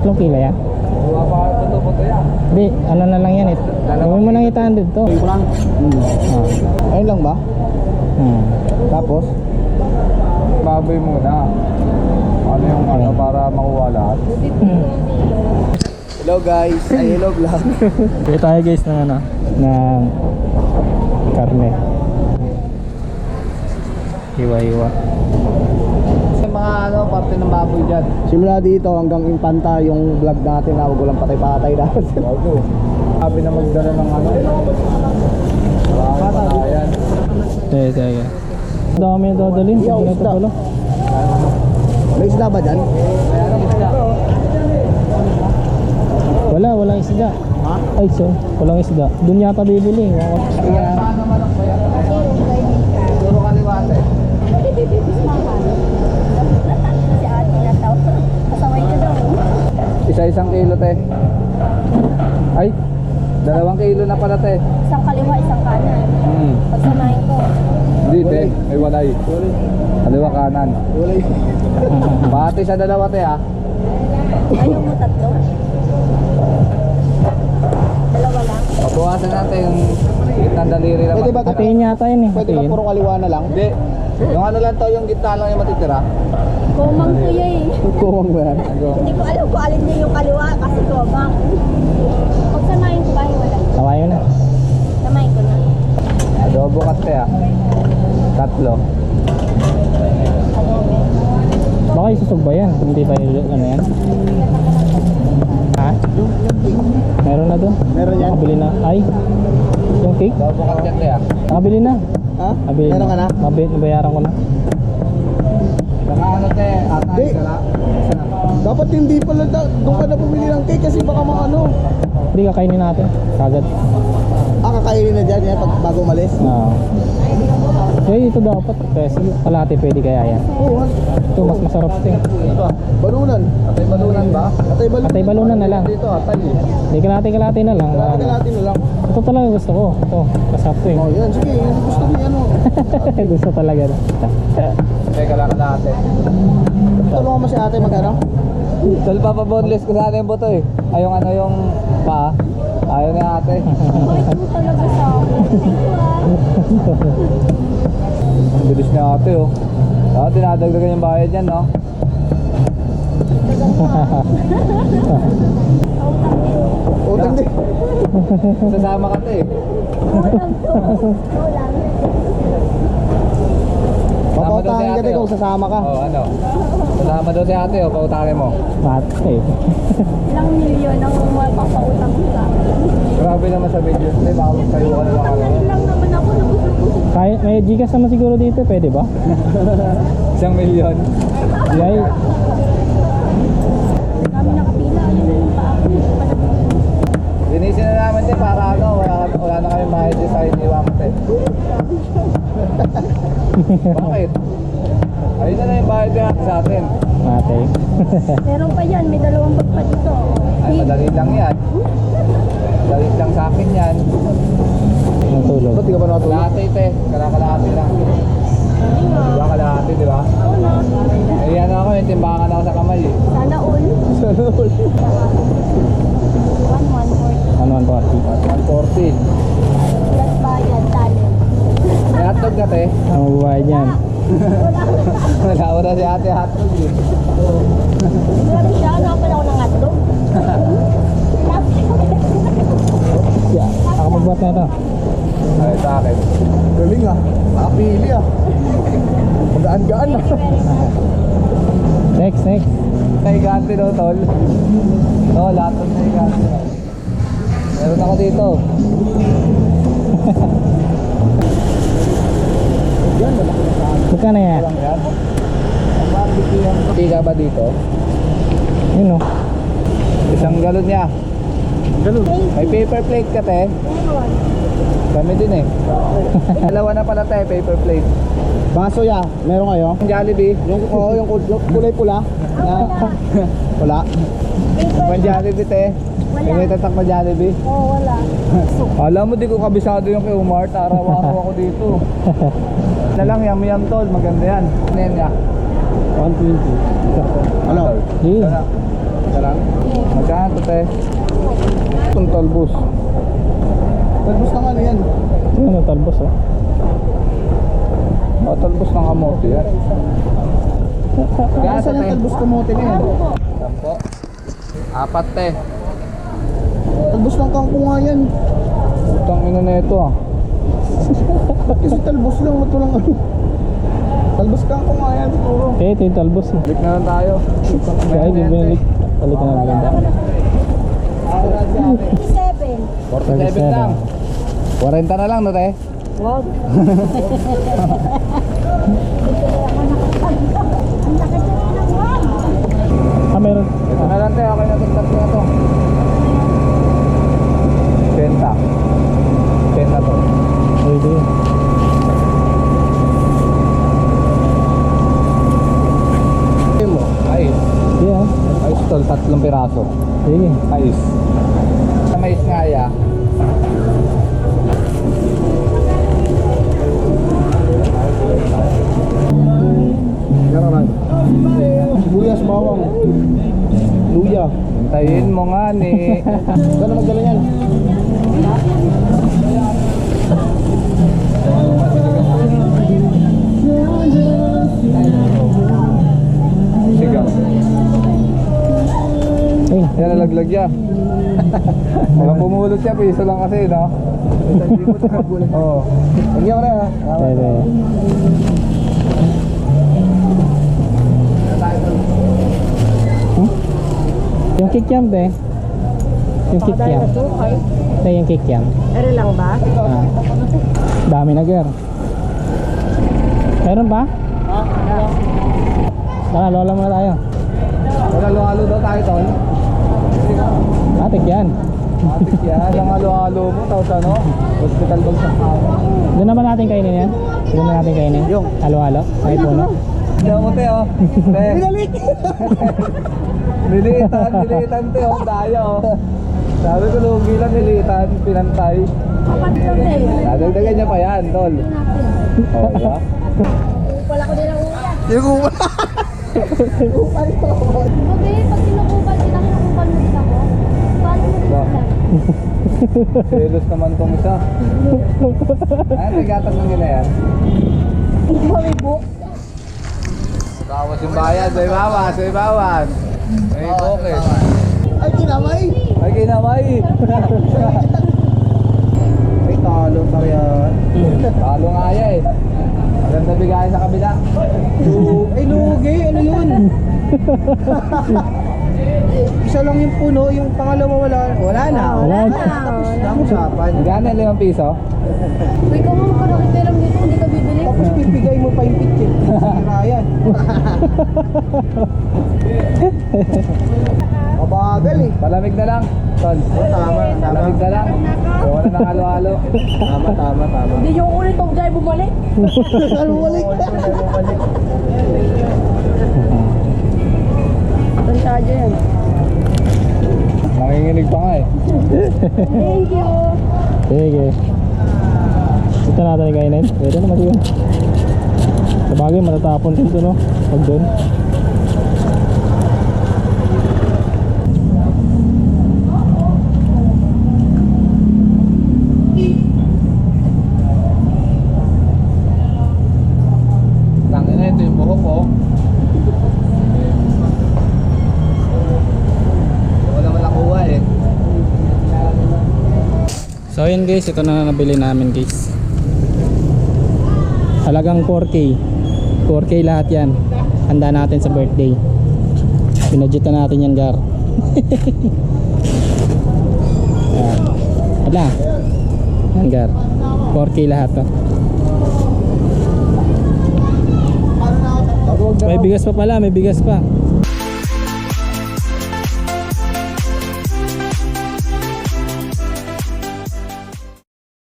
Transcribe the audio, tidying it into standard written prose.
3 kilo yan? Hindi, ano na lang yan eh. Gawin mo ng 800 to. Kurang. Ayun lang ba? Tapos? Baboy muna. Ano yung ano para makuha lahat? Hello guys, ay hello vlog. Kaya tayo guys ng ano, ng karne. Hiwa-hiwa. Sa mga ano, parte ng baboy dyan. Simula dito hanggang Impanta yung vlog natin na wag walang patay-patay dapat. Sabi na magdala ng ano. Ayan. Tayo. Dami yung dadalhin. Yo, Hindi na ito isda. pala. May isda ba dyan? Walang isda. Ha? Ay, so, walang isda. Doon yata bibili. Puro kaliwate. Si ate na daw. Kasaway ka daw. Isa-isang kilo te. Ay, 2 kilo na pala te. Isang kaliwa, isang kanan. Pagsamahin ko. Hindi te, may walay. Kaliwa kanan. Pati sa dalawa te ha. Ayaw mo 3? Dalawa lang. Pabukasan natin yung gitnang daliri naman. Pwede ba Hatiin yata yun eh. Pwede ba Hatiin. puro kaliwa na lang? Hindi. Yung ano lang to, yung gitna lang yung matitira. Komang kuya eh. Kuwang ba yan? Hindi ko alam kung alin niya yung kaliwa kasi komang. Pagsamahin ko ba yung wala? Tawayo na. Samahin ko na. Adobo kat te ha. 3. Adobe. Baka isusog ba yan? Hindi ba yung ano yan? Ha? Meron na doon? Meron yan? Nakabili na. Ay, yung cake? Adobo kat yan te ha. Nakabili na. Ha? Nakabili Meron ka na? Nabayaran ko na. Saka ano te, atay Di. ka lang. Dapat hindi pala doon ka na bumili ng cake kasi baka ano. Hindi, kakainin natin. Kagad. Kakainin na dyan yan pag bago umalis. Oo. Eh, ito dapat. Kasi kalahati pwede kaya yan. Oo, Ito mas masarap ito eh. balunan. Atay balunan ba? Atay balunan. Atay balunan na lang. Dito atay eh. Hindi, kalahati na lang. Kalahati na lang. Ito talaga gusto ko. Ito, kasap to eh. Oh, yan. Sige, yan gusto ko yan. Gusto talaga na. Teka lang kalahati. Tulungan mo si ate magkano? Tol papaboneless ko sana yung buto eh. Ay yung ano yung paa. Ayaw ni ate. Bait mo talaga sa akin. Thank you ah. Ang bilis ni ate oh. Ah, dinadagdagan yung bayad yan no. Utang din. Sasama ka te eh. Ulang to. Ulang. Papautahin ka din kung sasama ka. Oh ano. Sasama daw si ate oh, pautangin mo. Mate eh. Ilang milyon ang mapapautang ko sa akin. Grabe naman sa video. Hindi, baka kayo ka naman ano. Ngayon lang naman ako nabusog-busog. Kaya, may Gcash naman siguro dito. Pwede ba? 1 milyon. Yay. Kami nakapila. Ayun na yung paa ko. Linisin na naman din para ano, wala na kayong bayad sa iniwan ko te. Bakit? Ayun na yung bayad natin sa atin. Mate. Meron pa yan. May 2 bag pa dito. Ay, madali lang yan. Madali lang sa akin yan. Natulog. Ba't di ka pa natulog? Kalahati te, kalahati lang. Diba kalahati, di ba? Oo na. Eh yan ako, yung timbangan ako sa kamay eh. Sana all. 1,140. Ano ang party? 140. Plus bayad. Talent. May hotdog ka te. Ang buhay niyan. Wala si ate hotdog eh. Grabe siya. Nakapala ako ng hotdog. Yeah. Ako magbuhat na ito. Ay, sa akin. Galing ah. Nakapili ah. Magaan-gaan ah. Next. Naigante daw tol. Oo, lahat ng naigante. Meron ako dito. Yan, malaki na saan. Magkano yan? Lang yan. Ang barbecue yan. Tiga ba dito? Yun o. Isang galon niya. May paper plate ka te. Kami din eh. Dalawa na pala tayo paper plate. Baso ya, meron kayo? Yung Jollibee. Yung kulay pula. Wala. Yung Jollibee te. Wala. Yung may tatak na Jollibee. Oo, wala. Alam mo di ko kabisado yung kay Umar. Araw-araw ako dito. Na lang yam tol. Maganda yan. Ano yan niya? 120. Ano? Hey. Isa lang. te. Itong talbos. Talbos ng ano yan? Ano talbos oh. Talbos ng kamote yan. Kaya saan yung talbos kamote na yan? Sampo. 4 te. Talbos ng kangkong nga yan. Utang ina na ito ah. Ba't kasi talbos lang? Ba't walang ano? Talbos kangkong nga yan siguro. Eh, ito yung talbos eh. Balik na lang tayo. Kaya binalik. Balik na maganda. 57. 47 lang. 40 na lang no te. Wag. Ang laki sa ng wag. Ah, meron. Ito na lang te. Okay na itong tatlo na to. 20. 20 to. Pwede. mo. Ayos. Yeah. Ayos tol. 3 piraso. Sige. Ayos. Sa mais nga ya. Gano'n. Sibuyas, bawang. Luya. Hintayin mo nga ni. Gano'n magdala yan? Sigaw. Ay, Yan nalaglag ya. Walang pumulot siya. Piso lang kasi no. Oo. Lagyan mo na ha. pwede. Yung kikiam be. Yung kikiam. Ito yung kikiam. Ere lang ba? Ah. Dami na girl. Meron ba? Tara, lola muna tayo. Wala halo daw tayo tol. Atik yan. Matik yan. Lang halo-halo mo. Tapos ano? Hospital bag sa kama. Doon naman natin kainin yan. Doon na natin kainin. Yung. Halo-halo. May puno. Diyan mo te oh. Te. Nilitan te oh. Daya oh. Sabi ko lugi lang nilitan. Pinantay. Apat lang eh. Dadagdagan niya pa yan tol. Oh diba? Wala ko din ang ulan. Yung kuma. Sabi, pag kinukupal mo din ako. Paano mo din Ba? ulan? Selos naman tong isa. Ay, nagatan lang nila yan. Hindi mo may book. Bawas yung bayad. May bawas. May bawas. May bukit. Ay, kinamay. Ay kinamay. Ay, talo tariyan. Talo nga ya eh. Maganda bigayan sa kabila. Ay, lugi. Ano yun? Isa lang yung puno, yung pangalawa wala na. Wala na. Tapos na ang usapan. Gana 5 piso? Uy, kung mo ka nakikiram dito, hindi ka bibili. Tapos pipigay mo pa yung pitchit. Sira yan. Mabagal eh. Palamig na lang. Tol. Tama, tama. Palamig na lang. Gawa na ng halo-halo. Tama. Hindi nyo ulit tong jay bumalik. Ano balik? Tansya yan. Nanginginig pa nga eh. Thank you. Sige. Ito natin kainin. Pwede naman yun. Sabagay, matatapon din ito no. Pag doon. Tangin na ito yung buhok ko. Wala man nakuha eh. So yun guys, ito na nabili namin guys. Halagang 4K. 4K lahat yan. Handa natin sa birthday. Pinadgetan natin yan gar. Yan. Hala. Yan gar. 4K lahat to. May bigas pa pala, may bigas pa.